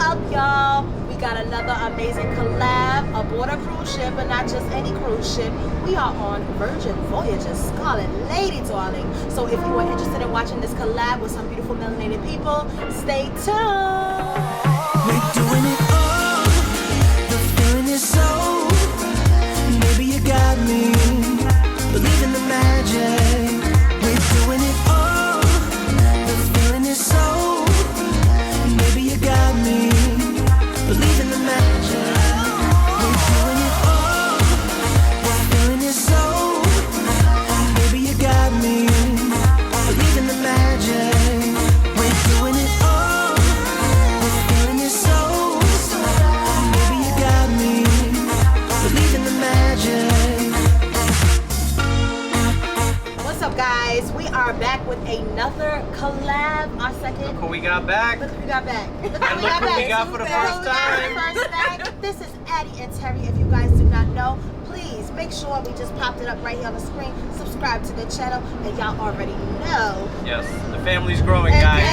up, y'all? We got another amazing collab aboard a cruise ship, but not just any cruise ship. We are on Virgin Voyages Scarlet Lady, darling. So if you are interested in watching this collab with some beautiful melanated people, stay tuned. We're doing it all. The feeling is so. Maybe you got me. Believe in the magic. We're doing it all. The feeling is so. Maybe you got me. Believe in the magic. We're doing it all. The feeling is so. Maybe you got me. Believe in the magic. We're doing it all. The feeling is so. Maybe you got me. Believe in the magic. What's up, guys? We are back with another collab. Our second. Look who we got back. Look who we got back. And look who we got for the first time. This is Addy and Terry. If you guys do not know, please make sure we just popped it up right here on the screen. Subscribe to the channel, and y'all already know. Yes, the family's growing, guys.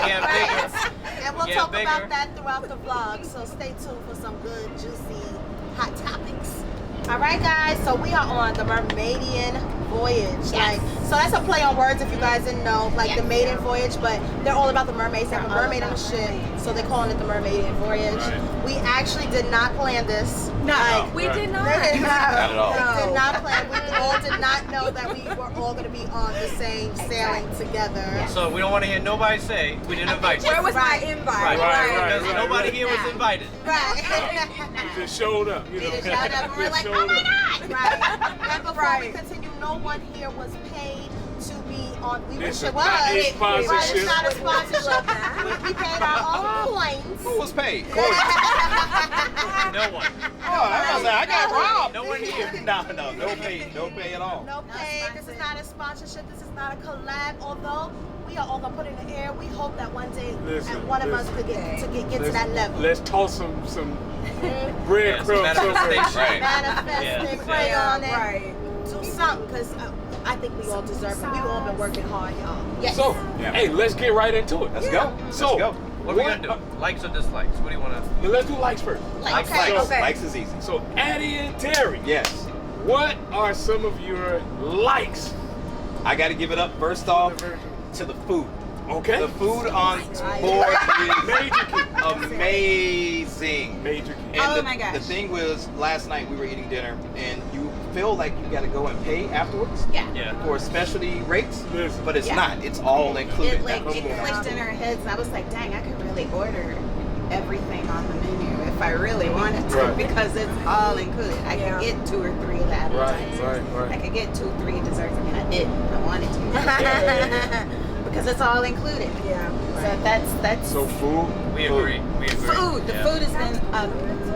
And we'll talk about that throughout the vlog. So stay tuned for some good, juicy, hot topics. All right, guys. So we are on the Mermaidian Voyage. Yes. So that's a play on words if you guys didn't know, like the maiden voyage, but they're all about the mermaids. They have a mermaid on the ship, so they're calling it the Mermaidian Voyage. Right. We actually did not plan this. No, Like, we did not. Not at all. We did not plan. We all did not know that we were all going to be on the same sailing together. So we don't want to hear nobody say we didn't invite you. Where was Right. my invite? Right. Because nobody here was invited. Right. You just showed up, you know. We just showed up and we're like, Just oh my showed up. God. Right. And before we Right. continue, no one here was paid to be on. We This wish is it was. not a Right, it's sponsorship. not a sponsorship. We paid our own coins. Who was paid? No one. Oh, I was like, I got robbed. No one here. No pay at all. No pay. This is not a sponsorship. This is not a collab. Although we are all gonna put it in the air. We hope that one day one of us could get to that level. Let's toss some Yes, breadcrumbs somewhere. manifestation. Right. Manifest Yes. it, pray on it, Right. do something, because I think we all deserve it. We've all been working hard, y'all. Yes. So, Yeah. hey, let's get right into it. Let's go. So, Let's go. What are we gonna do? Likes or dislikes? What do you want to? Let's do likes first. Likes, Okay. likes. Okay. Likes is easy. So, Addy and Terry, Yes. what are some of your likes? I got to give it up first off to the food. Okay. The food on board Major key. is amazing. Major key. And Oh the, my gosh. the thing was, last night we were eating dinner, and you feel like you got to go and pay afterwards Yeah. Yeah. for specialty rates, Listen. but it's Yeah. not. It's all included. It like now. it clicked in our heads, and I was like, dang, I could really order everything on the menu if I really wanted to, Right. because it's all included. I could get 2 or 3 of the appetizers. I Right. could get 2 or 3 desserts. I mean, I did. I wanted to. Because it's all included. Yeah. So that's So, food. We agree. We agree. food. The Yeah. food has been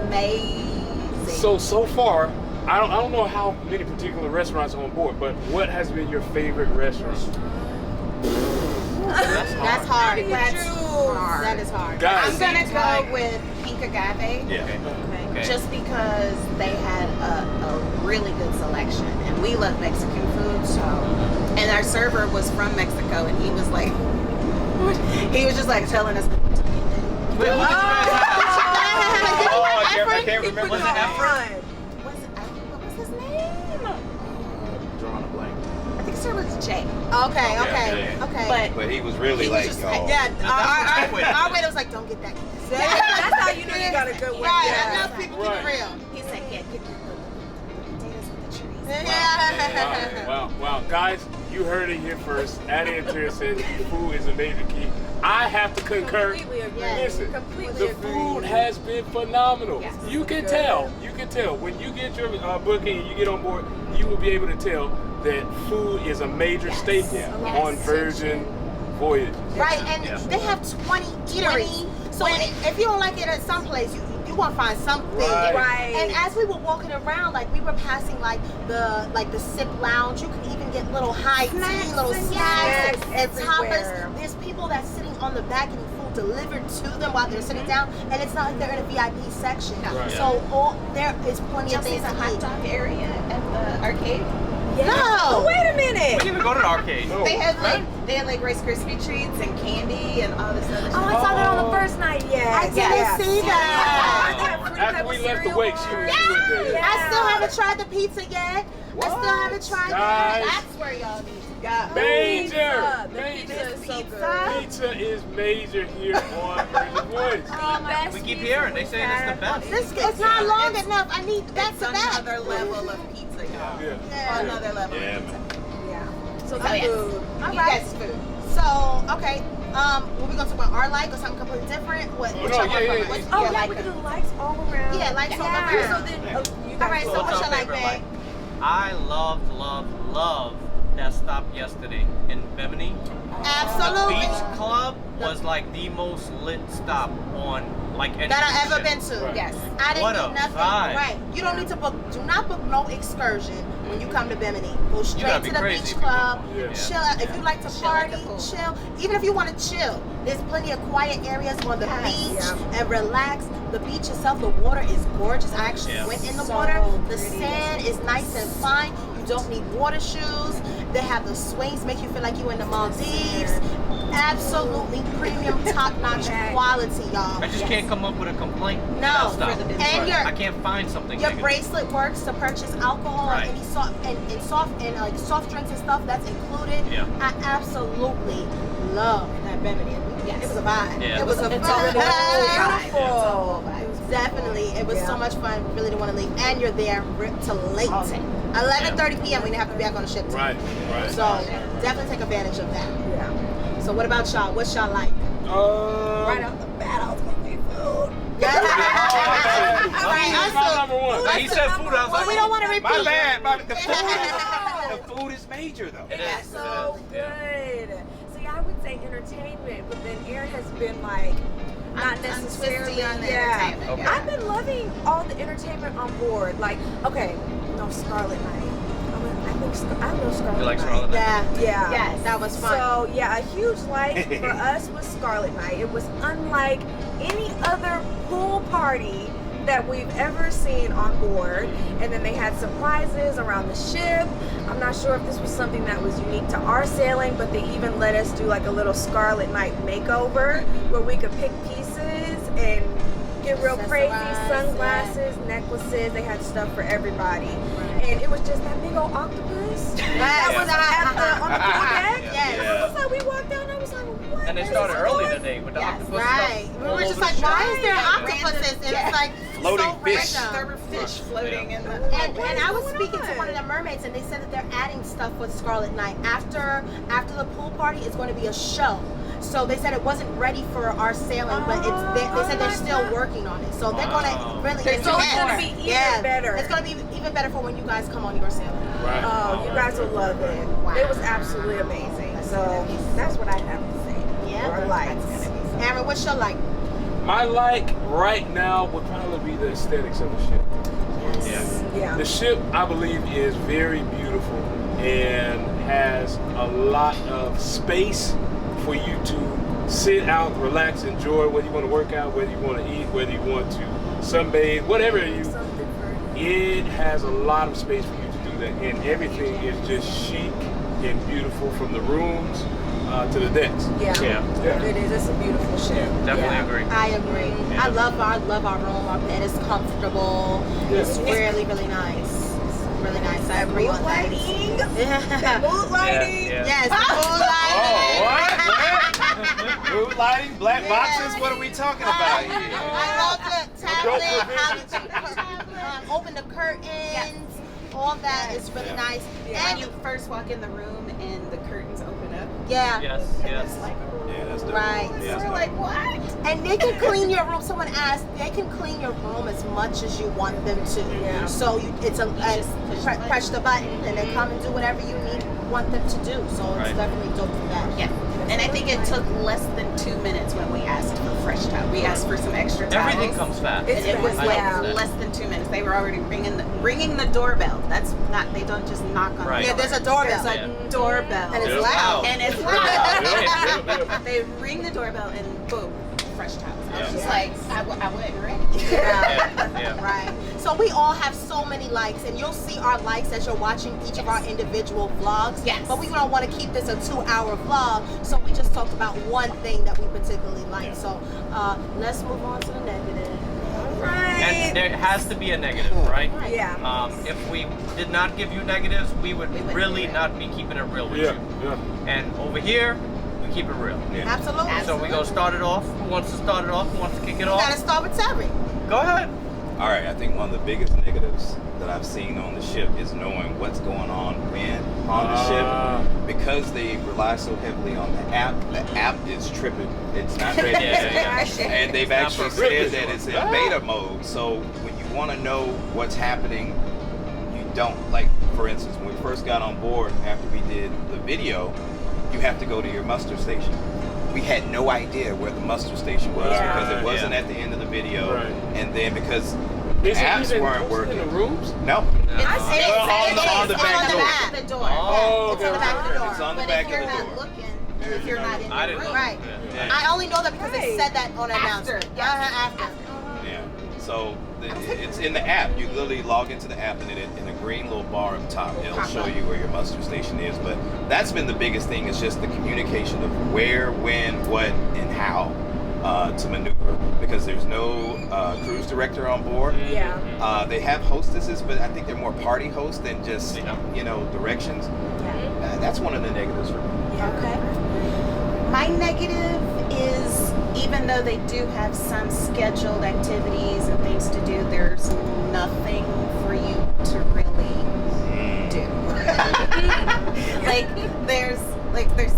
amazing. So far, I don't know how many particular restaurants on board, but what has been your favorite restaurant? That's hard. That's hard. That is hard. Guys, I'm gonna go with Pink Agave. Yeah. Okay. Just because they had a really good selection, and we love Mexican food, so. And our server was from Mexico, and he was like, he was just like telling us. Wait, what did you guys have? Oh, I can't remember. Was it Efron? What was his name? Drawing a blank. I think his server was Jay. Okay. But But he was really He was like, just oh. like, Our waiter was like, don't get that. that's how you know you got a good one. Right, Yeah. enough people keep it real. He's like, yeah, get the potatoes with the trees. Yeah. Wow, guys, you heard it here first. Addy and Terry said food is a major key. I have to concur. Completely agree. Listen, Completely the agree. food has been phenomenal. Yes. You can tell. When you get your booking and you get on board, you will be able to tell that food is a major staple Yes. on Virgin Voyages. Right, and Yeah. they have 20 eateries. So if you don't like it at some place, you want to find something. Right. And as we were walking around, like we were passing like the sip lounge. You can even get little high tea, little snacks and tapas. everywhere. There's people that's sitting on the back getting food delivered to them while they're sitting down, and it's not like they're in a VIP section. Right. So there is plenty of Just see things the to hot eat. dog area at the arcade. No. We Wait a didn't minute. even go to the arcade. No. They had like Rice Krispie treats and candy and all this other Oh, stuff. I saw that on the first night. Yeah. I didn't see that. After we left the wake, she went there. Yeah. I still haven't tried the pizza yet. I still haven't tried Guys. that. That's where y'all need to go. Major! The pizza is so Pizza. good. Pizza is major here on Virgin Voyages. Best We keep pizza hearing they we've say it's the had. best. It's not long enough. I need back It's to back. another level of pizza, y'all. Yeah. Another level Yeah, of pizza. Yeah. So the Oh, yes. food. All You right. guys food. So, okay. What we gonna talk about? Our like or something completely different? What? Oh, what no, y'all yeah, want yeah, from yeah. us? Oh Yeah, yeah, like we could them. do lights all around. Yeah, lights all Yeah. around. So then, you guys All right, so What's what's our your like, favorite Meg? I loved that stop yesterday in Bimini. The Absolutely. beach club was like the most lit stop on like any That I've cruise ever ship. been to. Right. Yes. I didn't What need a nothing. vibe. Right. You don't need to book. Do not book no excursion when you come to Bimini. Go straight gotta be to the crazy beach if you book club. one. Yeah. Chill out. If you like to Chill at party, the pool. chill. Even if you want to chill, there's plenty of quiet areas on the beach and relax. The beach itself, the water is gorgeous. I actually Yeah. went in the So water. The pretty. sand is nice and fine. You don't need water shoes. They have the swings, make you feel like you're in the Maldives. Absolutely premium, top-notch quality, y'all. I just can't come up with a complaint. No, That stop. for the business. And I your can't find something. your negative. bracelet works to purchase alcohol Right. and any soft and soft drinks and stuff. That's included. Yeah. I absolutely love that Bimini. Yes. It was a vibe. Yeah. It was a It's vibe. beautiful. Definitely, it was so much fun. Really didn't want to leave, and you're there till late. All day. 11:30 p.m. We didn't have to be back on the ship. till. Right, right. So definitely take advantage of that. Yeah. So what about y'all? What's y'all like? Right off the bat, I was gonna say food. All right, That's my number one. He said food. I was well, like, we don't want to repeat. My bad. The food is major though. It is. So good. See, I would say entertainment, but then Aaron has been like not I'm necessarily twisty on the yeah. entertainment, Okay. yeah. I've been loving all the entertainment on board. Like, okay, no Scarlet Night. I love Scarlet You like Night. Scarlet Night? Yeah. Yeah. Yes, that was fun. So yeah, a huge like for us was Scarlet Night. It was unlike any other pool party that we've ever seen on board. And then they had surprises around the ship. I'm not sure if this was something that was unique to our sailing, but they even let us do like a little Scarlet Night makeover where we could pick pieces and get real crazy. Accessorize, Sunglasses, necklaces. They had stuff for everybody. And it was just that big old octopus that was on the pool deck. Yes. And I was like, we walked down and I was like, what? And they is started this early for? today with the Yes. octopus Right. stuff We all were just over like, the why ship. is there Random- octopuses? And yeah. it's like Floating so fish. random. There were fish floating in the. And I was going speaking to on? one of the mermaids, and they said that they're adding stuff with Scarlet Night. After the pool party, it's going to be a show. So they said it wasn't ready for our sailing, but they said they're still working on it. So they're going to really So it's gonna enhance. be even better. It's going to be even better for when you guys come on your sailing. Right. Oh, you guys will love it. Wow. It was absolutely amazing. So that's what I have to say. Yeah. Or lights. Aaron, what's your like? My like right now would probably be the aesthetics of the ship. Yeah. Yeah. The ship, I believe, is very beautiful and has a lot of space for you to sit out, relax, enjoy, whether you want to work out, whether you want to eat, whether you want to sunbathe, whatever you. Something for It has a lot of space for you to do that, and everything is just chic and beautiful from the rooms to the decks. yeah. Yeah. It is. It's a beautiful ship. Definitely Yeah. agree. I agree. I love our room. Our bed is comfortable. It's really, really nice. Really nice. I agree on that. Lighting. Yeah. Mood lighting. Yeah. Yes, the Oh, what? Mood lighting, black boxes. What are we talking about here? I love the tablet, how you provisions. can open the curtains. All that is really nice. Yeah. And And you first walk in the room and the curtains open up. yeah, Yes, yes. Yeah, that's dope. right. Yeah, that's We're dope. like, what? And they can clean your room. Someone asked, they can clean your room as much as you want them to. Yeah. So press the button and they come and do whatever you want them to do. So it's Right. definitely dope for that. Yeah. And I think it took less than 2 minutes when we asked for fresh towels. We asked for some extra towels. Everything comes fast. It's And it was fast. like Yeah. less than 2 minutes. They were already ringing the doorbell. That's not. They don't just knock on. Right. The Yeah, door. there's a doorbell. There's a doorbell. And it's Yep. loud. And it's Yep, loud. yep, yep. They ring the doorbell and boom, fresh towels. I Yeah. was just like, I wasn't ready. Yeah. Right. So we all have so many likes, and you'll see our likes as you're watching each of our individual vlogs. Yes. But we don't want to keep this a 2-hour vlog, so we just talked about one thing that we particularly like. Yeah. So let's move on to the negative. Right. And there has to be a negative, right? Yeah. If we did not give you negatives, we would really not be keeping it real with Yeah, you. yeah. And over here, we keep it real. Absolutely. So we're going to start it off. Who wants to start it off? Who wants to kick it We off? gotta start with Terry. Go ahead. All right, I think one of the biggest negatives that I've seen on the ship is knowing what's going on when on the ship. Because they rely so heavily on the app is tripping. It's not ready yet. And they've actually said that it's in beta mode. So when you want to know what's happening, you don't. Like, for instance, when we first got on board after we did the video, you have to go to your muster station. We had no idea where the muster station was because it wasn't at the end of the video. Right. And then because Is it apps even weren't posted working. in the rooms? No. No. on the back door. The door. Oh, It's on the back of the door. It's on the But back if you're of the not door. looking, if you're not in I the didn't room, know. Right. Yeah. I only know that because it said that on After. announcement. After. Yeah. So it's in the app. You literally log into the app, and in a green little bar up top, it'll show you where your muster station is. But that's been the biggest thing. Is just the communication of where, when, what, and how to maneuver. Because there's no cruise director on board. Yeah. They have hostesses, but I think they're more party hosts than just directions. That's one of the negatives for me. Okay. My negative is, even though they do have some scheduled activities and things to do, there's nothing for you to really do. there's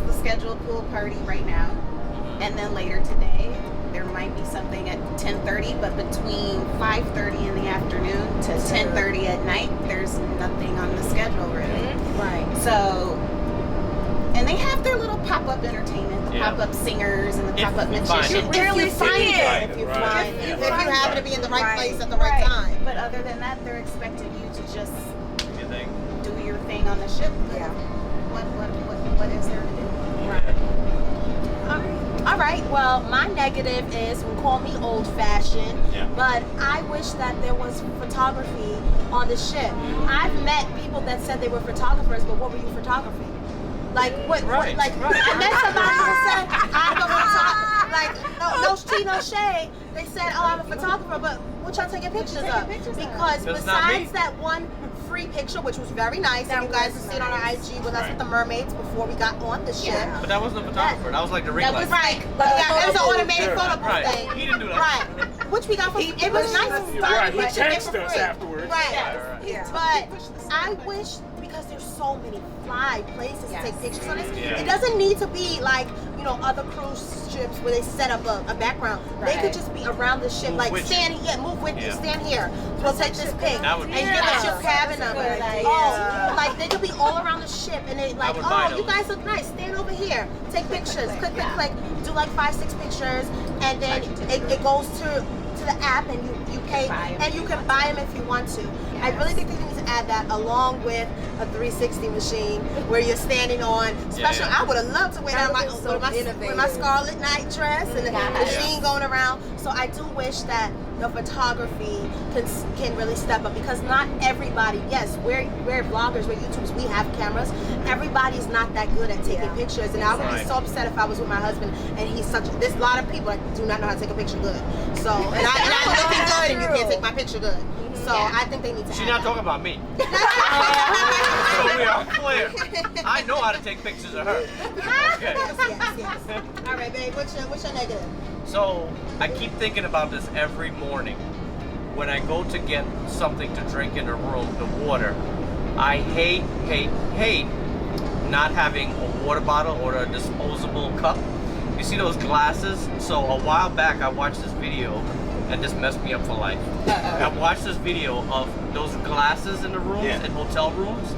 the scheduled pool party right now, and then later today there might be something at 10:30, but between 5:30 in the afternoon to 10:30 at night, there's nothing on the schedule really. Right. So, and they have their little pop-up entertainment, the pop-up singers and the If pop-up you find magicians. it. If you find it. If If you you find find it. it. If you happen to be in the right place at the Right. right time. But other than that, they're expecting you to just You think? do your thing on the ship. Yeah. What is there to do? All right. Well, my negative is, call me old-fashioned, but I wish that there was photography on the ship. I've met people that said they were photographers, but what were you photography? Like what? Right, Like right. I met somebody who said I'm a photographer. Like no tea, no shade. They said, oh, I'm a photographer, but what y'all taking pictures of? Because That's not me. besides that one free picture, which was very nice, and you guys can see it on our IG with us with the mermaids before we got on the ship. But that wasn't a photographer. That was like the ring That was light. right. It was an automated photo booth Right. thing. He didn't do that. Right. Which we got from. It was nice and You're started, right. He but texted for us free. afterwards. Right. Yeah. But I wish, because there's so many fly places to take pictures on this. Yeah. It doesn't need to be like other cruise ships where they set up a background. They could just be around the ship, Move like with stand here, move with you, Yeah. stand here. We'll take this pic That would and be give us your nice. cabin That's a number. good idea. Oh, like they could be all around the ship, and they like, would buy oh, you those. guys look nice. Stand over here, take pictures, click, click. Do like 5-6 pictures, and then it goes to the app, and you pay, and you can buy them if you want to. I really think they need to add that along with a 360 machine where you're standing on. Special. I would have loved to wear that with my Scarlet night dress and the machine going around. So I do wish that the photography can really step up, because not everybody. Yes, we're vloggers, we're YouTubers, we have cameras. Everybody's not that good at taking pictures, and I would be so upset if I was with my husband and he's there's a lot of people that do not know how to take a picture good. So and I'm looking good and you can't take my picture good. So I think they need to. She's not talking about me. So we are clear. I know how to take pictures of her. Okay. Yes. All right, babe. What's your negative? So I keep thinking about this every morning when I go to get something to drink in the room, the water. I hate not having a water bottle or a disposable cup. You see those glasses? So a while back I watched this video, and this messed me up for life. I watched this video of those glasses in the rooms, in hotel rooms,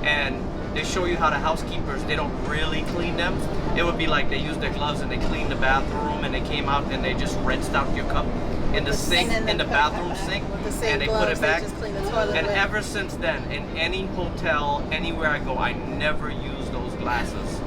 and they show you how the housekeepers, they don't really clean them. It would be like they use their gloves and they clean the bathroom, and they came out and they just rinsed out your cup in the sink, in the bathroom sink, and they put it back. Just clean the toilet And with. ever since then, in any hotel, anywhere I go, I never use those glasses.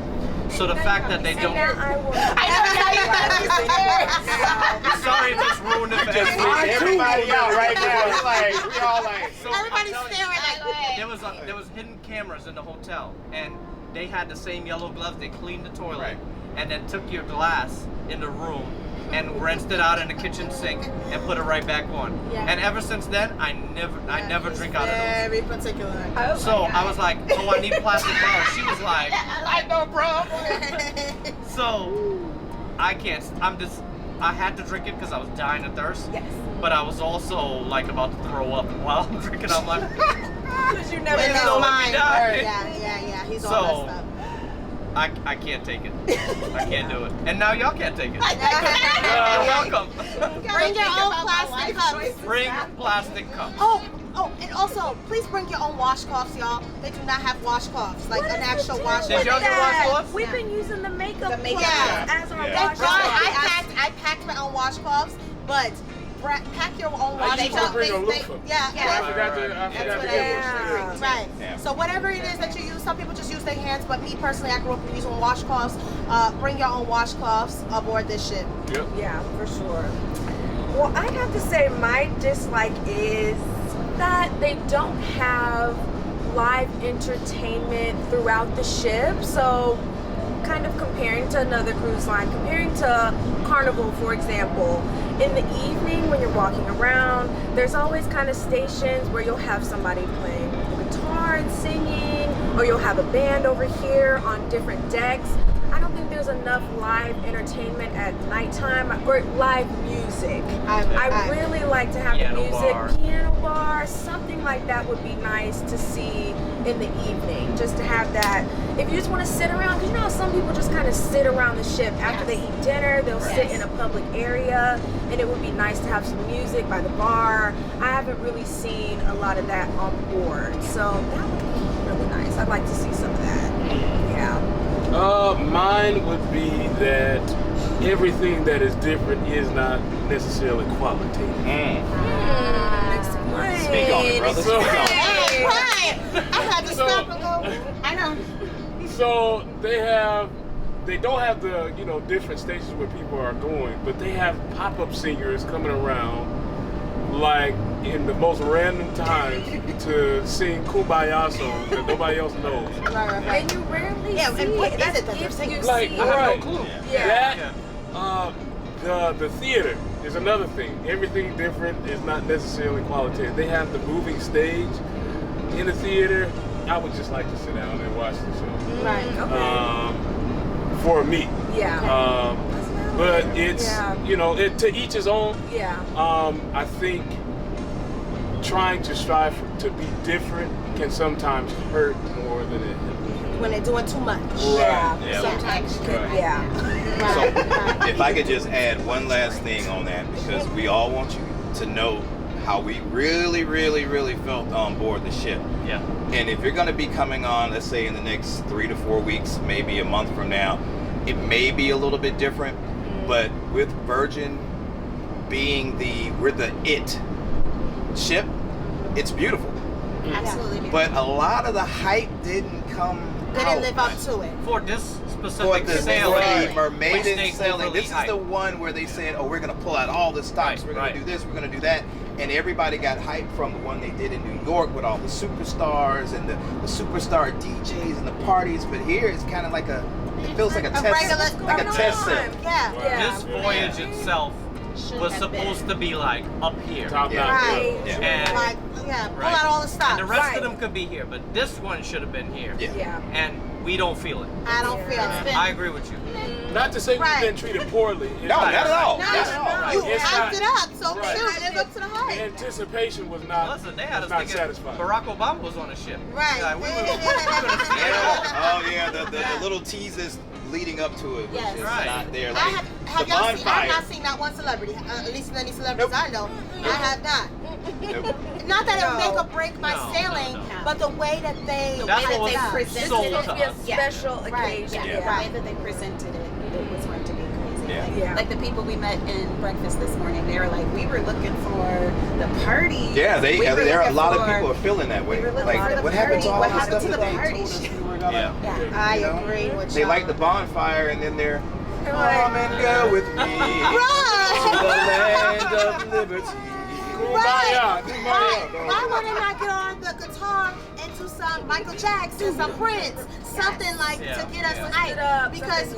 So the fact that they don't, Now I will. I never saw you glasses. Sorry, it just ruined it for just everybody. Everybody out right now. We're like, we all like. So Everybody's I'm telling you, staring like, there was hidden cameras in the hotel, and they had the same yellow gloves. They cleaned the toilet, Right. and then took your glass in the room and rinsed it out in the kitchen sink and put it right back on. Yeah. And ever since then, I never drink out of those. Very particular. So I was like, oh, I need plastic bottles. She was like, no problem. So I can't. I had to drink it because I was dying of thirst. Yes. But I was also like about to throw up while I'm drinking. I'm like, Because you never In his know. mind. die. Yeah. He's So, all messed up. I can't take it. I can't do it. And now y'all can't take it. You're Bring welcome. your own plastic cups. Bring plastic cups. Oh, and also, please bring your own washcloths, y'all. They do not have washcloths, like an actual Did washcloth. y'all get washcloths? We've been using the makeup The makeup cloths cloths. as our Yeah. Thank God washcloths. I packed my own washcloths, but pack your own I used to washcloths. bring a loofah. Yeah. I forgot to That's get what one. it is. Right. Yeah. So whatever it is that you use, some people just use their hands, but me personally, I grew up using washcloths. Bring your own washcloths aboard this ship. Yep. Yeah, for sure. Well, I have to say my dislike is that they don't have live entertainment throughout the ship. So kind of comparing to another cruise line, comparing to Carnival, for example, in the evening when you're walking around, there's always kind of stations where you'll have somebody playing the guitar and singing, or you'll have a band over here on different decks. I don't think there's enough live entertainment at nighttime or live music. I really like to have the Piano music, bar. piano bar, something like that would be nice to see in the evening. Just to have that. If you just want to sit around, because you know how some people just kind of sit around the ship after they eat dinner, they'll sit in a public area, and it would be nice to have some music by the bar. I haven't really seen a lot of that on board, so that would be really nice. I'd like to see some of that. Yeah. Mine would be that everything that is different is not necessarily qualitative. Explain. Speak on it, brother. So- Speak on it. Hey, right. I had to stop and go. I know. So they don't have the different stations where people are going, but they have pop-up singers coming around like in the most random times to sing Kumbaya songs that nobody else knows. Right. And you rarely Yeah, see and what it. is That's it that they're if singing? you Like, see I it. have right. no clue. Yeah. The theater is another thing. Everything different is not necessarily qualitative. They have the moving stage in the theater. I would just like to sit down and watch the show. Right. Okay. For me. Yeah. But it's Yeah. to each his own. Yeah. I think trying to strive to be different can sometimes hurt more than it helps. When they're doing too much. Yeah. Yeah. Sometimes. Right. Yeah. So, if I could just add one last thing on that, because we all want you to know how we really, really, really felt on board the ship. Yeah. And if you're going to be coming on, let's say in the next 3 to 4 weeks, maybe a month from now, it may be a little bit different. But with Virgin being we're the it ship, it's beautiful. Absolutely. But a lot of the hype didn't come They out. didn't live up to it. For this For specific the sailing, mermaiden which they sailing. overly This is hyped. the one where they said, oh, we're going to pull out all the stops. Right, We're going right. to do this. We're going to do that. And everybody got hyped from the one they did in New York with all the superstars and the superstar DJs and the parties. But here it's kind of like it feels like a test, regular- like a What's test going set. on? Yeah. Yeah. This voyage itself Should was have been. supposed to be like up here. Top Yeah. notch. Right. Yeah. And, Like, yeah, pull right. out all the stops. and the rest Right. of them could be here, but this one should have been here. Yeah. Yeah. And we don't feel it. I don't feel it. I agree with you. Not to say Right. we've been treated poorly. No, not at all. No, Not at all. You It's hyped not- it up, so Right. shoot, live up to the The hype. anticipation was not, Listen, they had was us not thinking satisfying. Barack Obama was on a ship. Right. Like, we were gonna see it all. Oh, yeah. The little teasers leading up to it was Yes. just Right. not there. I Like, have the y'all seen? I've bonfire. not seen not one celebrity. At least any celebrities I know. I have not. Nope. Not that it No. would make or break my No, sailing, no. but the way that they That's hyped what was it up. presented sold it. to It's a us. special Right. occasion. Yeah. The Yeah. way that they presented it was going to be crazy. Yeah. Like, Yeah. like the people we met in breakfast this morning, they were like, we were looking for the party. Yeah, We were there are a looking lot of for- people are feeling that way. we were looking Like, for the what happened to party. all What the happened stuff to that the they party? told us we were gonna? Yeah. I You know? agree with They y'all. like the bonfire, and then they're Come and go with me to the land of liberty. Kumbaya, Right. kumbaya. Why wouldn't I get on the guitar and do some Michael Jackson, some Prince, something like to get us hyped? Because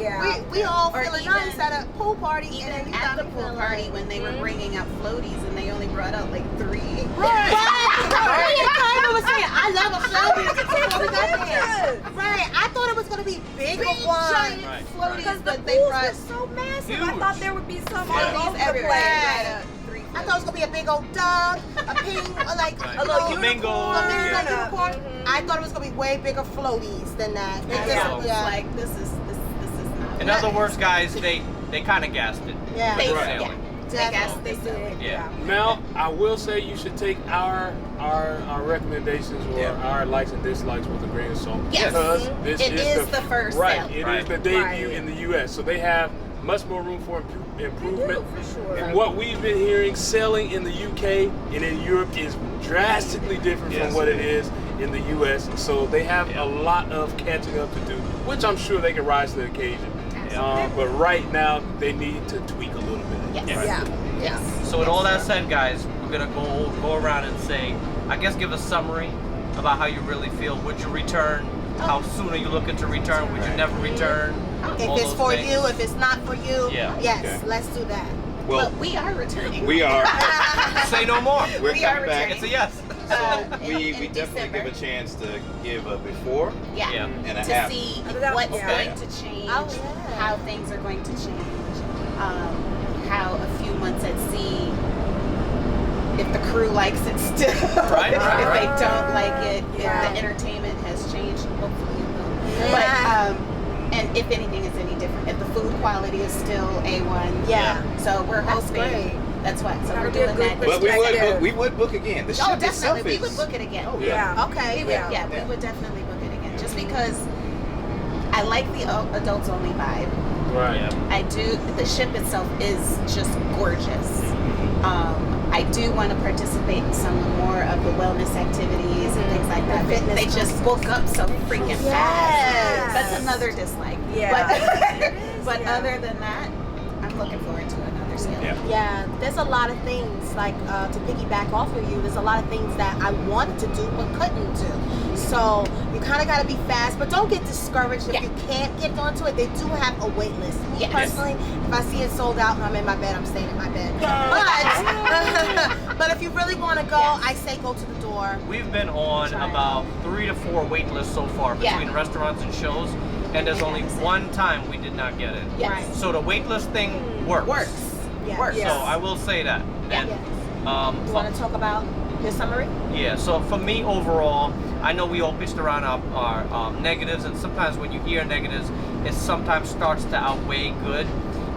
we all Or feeling even- nice at a pool party, and then Even you at got the me pool feeling party like- when they were bringing out floaties and they only brought out like 3. Right. Me and Carmen was saying, I love a floaty before we got there. Right. I thought it was gonna be big Big ones. giant Right. floaties, Because the but they pools brought were so massive. I Huge. thought there would be some Yeah. all over the everywhere. place. They brought out 3 I thought it was gonna be a big old dog, a pink, like Right. you A little know, Flamingo. flamingo, like Yeah. unicorn. Mhm. I thought it was gonna be way bigger floaties than that. It And just- I was like, this is not. In other words, guys, they kind of gassed it. yeah. They, Right. yeah, they guess they did. Yeah. Now, I will say you should take our recommendations or our likes and dislikes with a grain of salt. Yes. Because this It is is the first right. sale. It Right. is the debut Right. in the U.S. So they have much more room for improvement. for sure. And what we've been hearing selling in the UK and in Europe is drastically different Yes, from what it it is in the U.S. So they have Yeah. a lot of catching up to do, which I'm sure they can rise to the occasion. Yeah. But right now, they need to tweak a little bit. Yes. Yeah. Yes. So with all that said, guys, we're gonna go around and say, I guess, give a summary about how you really feel. Would you return? How soon are you looking to return? Would you never return? If All it's those for things. you, if it's not for you, Yeah. yes, Okay. let's do that. Well, But we are returning. we are. Say no more. We're We are coming back. returning. It's a yes. So in we definitely December. give a chance to give a before Yeah. Yeah. and a To after. see Okay. what's Okay. going to change, Oh, yeah. how things are going to change, how a few months at sea, if the crew likes it still, Right, if right, they right. don't like it, Yeah. if the entertainment has changed, hopefully it will. Yeah. But and if anything is any different, if the food quality is still A1, Yeah. so we're That's hoping. great. That's what. So Gotta we're be a doing good that. But we perspective. would book again. The ship Oh, itself definitely. We is. would book it again. Oh, Yeah. Okay. We would, Yeah. yeah, we would definitely book it again. Just because I like the adults only vibe. Right. Yeah. I do. The ship itself is just gorgeous. I do want to participate in some more of the wellness activities and things like that. The fitness They just woke up so freaking Yes. fast. That's another dislike. Yeah. But Yeah. other than that, I'm looking forward to another scale. Yeah. Yeah, there's a lot of things, like to piggyback off of you, there's a lot of things that I wanted to do but couldn't do. So you kind of got to be fast, but don't get discouraged if Yeah. you can't get onto it. They do have a wait list. Me Yes. personally, if I see it sold out and I'm in my bed, I'm staying in my bed. But if you really want to go, I say go to the door. We've been on Try it. about 3 to 4 wait lists so far Yeah. between restaurants and shows, and there's only one time we did not get it. Yes. Right. So the wait list thing works. Works. Yeah. Works. So I will say that. Yeah. And, Yes. You for- want to talk about your summary? yeah, so for me overall, I know we all pitched around our negatives, and sometimes when you hear negatives, it sometimes starts to outweigh good.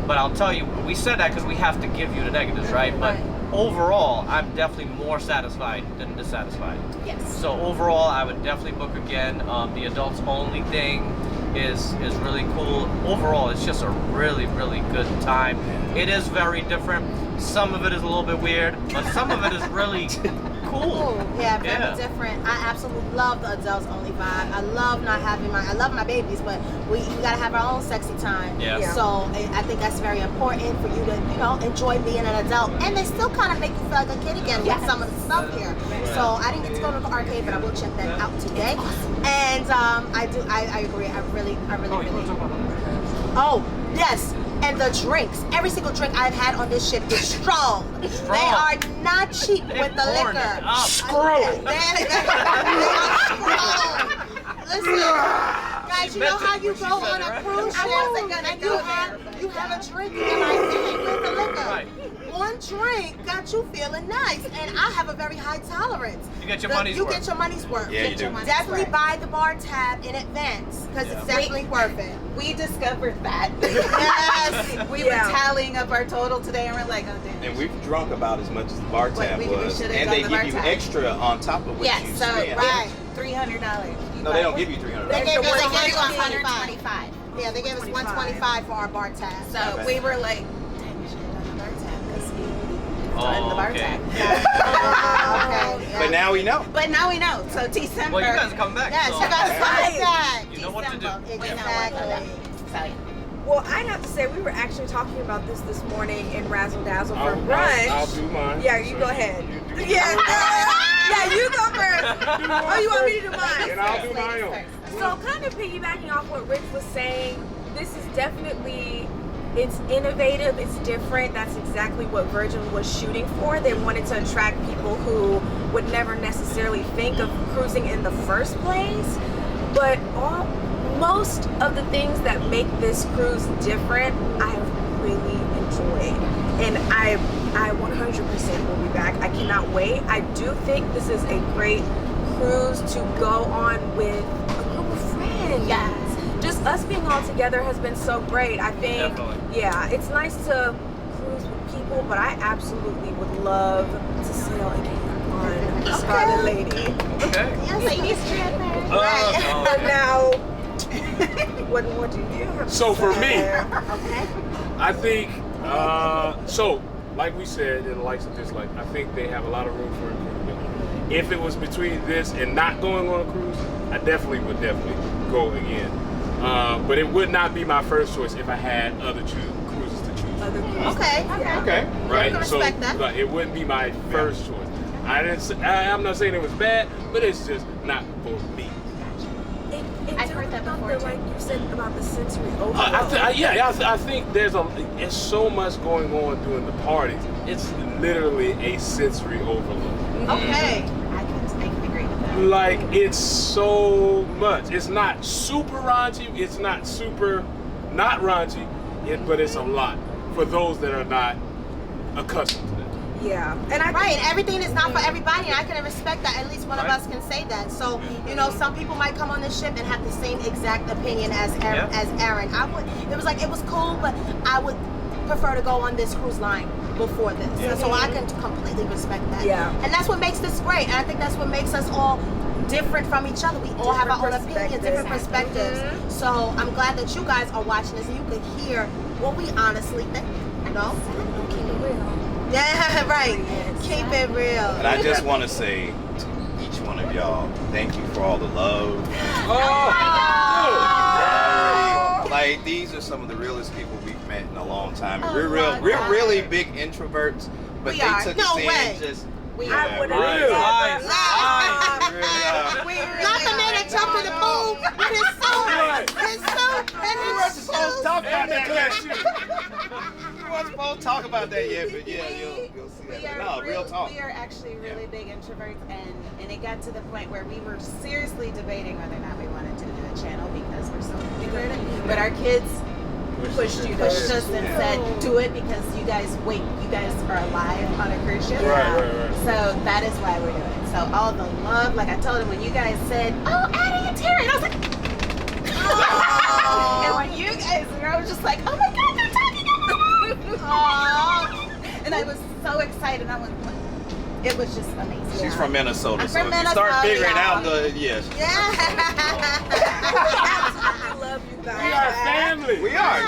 But I'll tell you, we said that because we have to give you the negatives, right? But Right. overall, I'm definitely more satisfied than dissatisfied. Yes. So overall, I would definitely book again. The adults only thing is really cool. Overall, it's just a really, really good time. It is very different. Some of it is a little bit weird, but some of it is really cool. Yeah, very Yeah. different. I absolutely love the adults only vibe. I love not having I love my babies, but we gotta have our own sexy time. Yeah. Yeah. So I think that's very important for you to, enjoy being an adult, and they still kind of make you feel like a kid again Yes. with some of the stuff here. So I didn't get to go to the arcade, but I will check that out today. And I agree. I really. Oh, yes. And the drinks. Every single drink I've had on this ship is strong. Strong. They are not cheap They're with the pouring liquor. it up. Screw. Listen, guys, you know how you go on a cruise ship I wasn't gonna and go there, you have a drink and you're like, dang, where's the liquor? Right. One drink got you feeling nice, and I have a very high tolerance. You get your money's You worth. get your money's worth. Yeah, you do. Definitely buy the bar tab in advance because it's definitely worth it. We discovered that. Yes. We Yeah. were tallying up our total today, and we're like, oh damn. And we've drunk about as much as the bar tab we was, should've and done they the give bar you tab. extra on top of what Yes, you so spend. right. $300. No, they don't give you $300. They gave us They give you 125. 125. Yeah, they gave us 125 for our bar tab. So Okay. we were like, dang, we should have done the bar tab because we've done Oh, the bar okay. tab. Okay. Yeah. But now we know. But now we know. So December. Well, you guys are coming back. Yes, so you guys Right. come back. you know what to do. We know what to Exactly. do. So yeah. Well, I'd have to say we were actually talking about this morning in Razzle Dazzle for brunch. I'll do mine. Yeah, you go ahead. You do Yeah, yeah, you go first. Oh, you want me to do mine? And I'll do my own. So kind of piggybacking off what Rich was saying, this is definitely, it's innovative, it's different. That's exactly what Virgin was shooting for. They wanted to attract people who would never necessarily think of cruising in the first place. But most of the things that make this cruise different, I have really enjoyed. And I 100% will be back. I cannot wait. I do think this is a great cruise to go on with a group of friends. Yes. Just us being all together has been so great. I think, yeah, it's nice to cruise with people, but I absolutely would love to sail again on the Scarlet Lady. Okay. Yes, ladies trip. But now, what do you have to So for me, Okay. I think, so like we said, in the likes of this, like I think they have a lot of room for improvement. If it was between this and not going on a cruise, I definitely would go again. But it would not be my first choice if I had other cruises to choose. Okay. Okay. Right? I So respect that. but it wouldn't be my first choice. I'm not saying it was bad, but it's just not for me. I've heard that before, too. Like you said about the sensory overload. I think there's so much going on during the parties. It's literally a sensory overload. Okay. I can agree with that. Like, it's so much. It's not super raunchy. It's not super not raunchy, but it's a lot for those that are not accustomed to that. Yeah, and I Right, everything is not for everybody, and I can respect that. At least one of us can say that. So, you know, some people might come on the ship and have the same exact opinion as Aaron. It was cool, but I would prefer to go on this cruise line before this. Yeah. So I can completely respect that. Yeah. And that's what makes this great. And I think that's what makes us all different from each other. We all have our own opinions, different perspectives. So I'm glad that you guys are watching this and you can hear what we honestly think. You know? keep it real. Yeah, right. Keep it real. And I just want to say to each one of y'all, thank you for all the love. Like, these are some of the realest people we've met in a long time. And we're really big introverts, but We are. they took No us in way. just. I would have Really? Lies. Not the man that jumped in the pool with his suit and his shoes. Talk about that. We weren't supposed to talk about that yet, but yeah, you'll see that. No, real talk. We are actually really big introverts, and it got to the point where we were seriously debating whether or not we wanted to do a channel because we're so introverted. But our kids pushed us and said, do it because you guys are alive on a cruise ship. Right. So that is why we're doing it. So all the love, like I told him when you guys said, oh, Addy and Terry, and I was like, oh. And when you guys were, I was just like, oh my God, they're talking about me. Aww. And I was so excited. It was just amazing. She's from Minnesota, I'm so from if you start Minnesota, figuring out y'all. I love you guys. We are family. We are.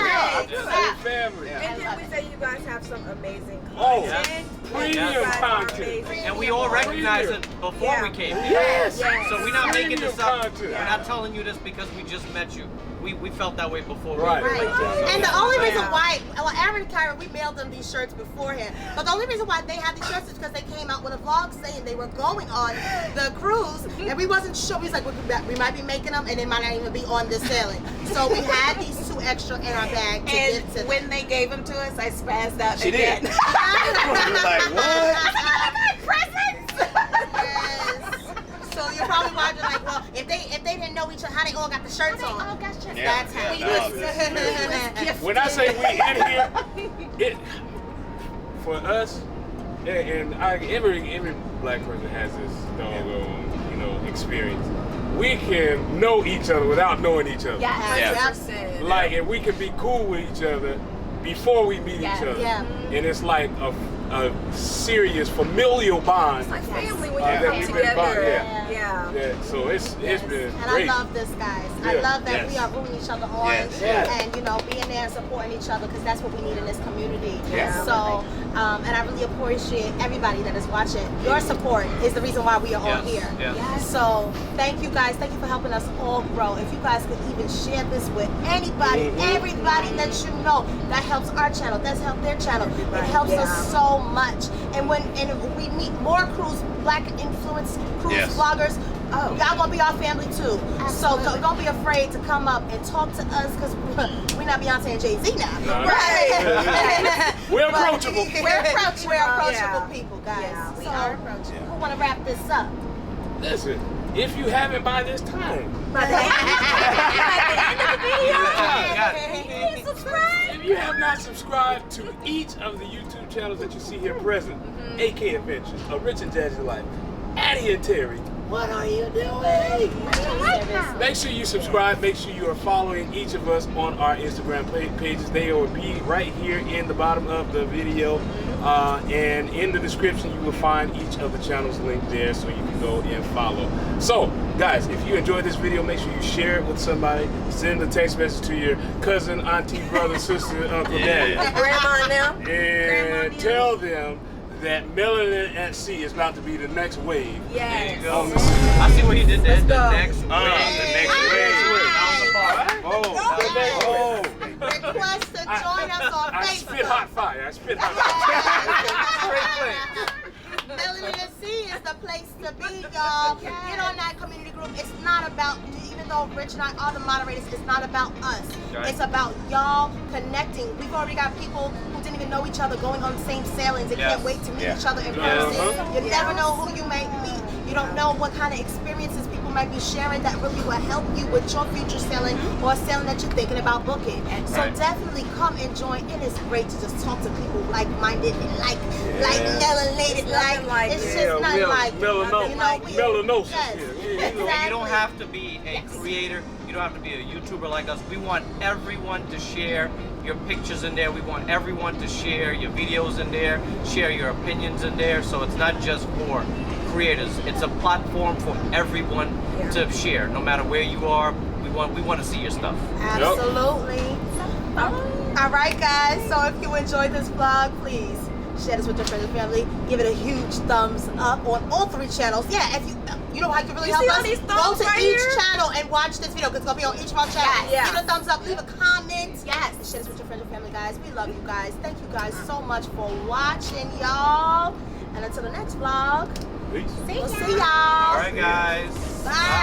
We're family. And then we say you guys have some amazing Oh, content. premium You guys are content. amazing. And we all recognize it before we came here. Yes. So we're not making this up. Content. We're not telling you this because we just met you. We felt that way before. Right. And the only reason why, Aaron and Kyra, we mailed them these shirts beforehand. But the only reason why they have these shirts is because they came out with a vlog saying they were going on the cruise, and we wasn't sure. We was like, we might be making them, and they might not even be on this sailing. So we had these 2 extra in our bag to And get to them. when they gave them to us, I spazzed out She again. did. We're like, what? Presents! Yes. So you're probably wondering, like, well, if they didn't know each other, how they all got the shirts on? Oh, gosh, just Yeah, That's how yeah, no, When I say we in here, it for us, and every black person has this doggone, experience. We can know each other without knowing each other. Yeah. Like, and we can be cool with each other before we meet each other. Yeah. And it's like a serious familial bond. It's like family when that you come we've been together. bond- Yeah. So it's been And great. I love this, guys. I Yeah. love that Yes. we are rooting each other on Yes. Yeah. and, you know, being there and supporting each other because that's what we need in this community. Yes. So, and I really appreciate everybody that is watching. Your support is the reason why we are all here. Yes. So, thank you guys. Thank you for helping us all grow. If you guys could even share this with anybody, everybody that you know, that helps our channel, that's helped their channel. It helps us so much. And when we meet more cruise, black influence cruise Yes. vloggers, y'all gonna be our family too. So don't be afraid to come up and talk to us because we're not Beyonce and Jay-Z now. No. Right? We're approachable. We're approachable Yeah. people, guys. Yeah, we So, are approachable. who wanna wrap this up? Listen, if you haven't by this time, By the end of the video, Yeah. please subscribe. if you have not subscribed to each of the YouTube channels that you see here present, AK Adventures, aRICHandJAZZYlife, Addy and Terry, what are you doing? Make sure you subscribe. Make sure you are following each of us on our Instagram pages. They will be right here in the bottom of the video. And in the description, you will find each of the channels linked there so you can go and follow. So, guys, if you enjoyed this video, make sure you share it with somebody. Send a text message to your cousin, auntie, brother, sister, uncle, daddy. Grandma and them. And tell them that Melanin at Sea is about to be the next wave. Yes. On the sea. I see what he did there. Let's The go. next The next wave. Oh, Request to join us on I Facebook. spit hot fire. I spit hot fire. Melanin at Sea is the place to be, y'all. Get on that community group. It's not about, even though Rich and I are the moderators, it's not about us. Right. It's about y'all connecting. We've already got people who didn't even know each other going on the same sailings and can't wait to meet each other in person. You never know who you might meet. You don't know what kind of experiences people might be sharing that really will help you with your future sailing or sailing that you're thinking about booking. So definitely come and join. It is great to just talk to people like-minded and like melanated. It's just not like Melanosis. Yes. You don't have to be a creator. You don't have to be a YouTuber like us. We want everyone to share your pictures in there. We want everyone to share your videos in there, share your opinions in there. So it's not just for creators. It's a platform for everyone to share, no matter where you are. We want to see your stuff. Absolutely. All right, guys. So if you enjoyed this vlog, please share this with your friends and family. Give it a huge thumbs up on all 3 channels. Yeah, if you know how you can really help see all us. these Go thumbs to right each here? channel and watch this video because it's gonna be on each of our channels. Yes. Give it a thumbs up. Leave a comment. Yes. Share this with your friends and family, guys. We love you guys. Thank you guys so much for watching, y'all. And until the next vlog, Peace. we'll see y'all. All right, guys. Bye.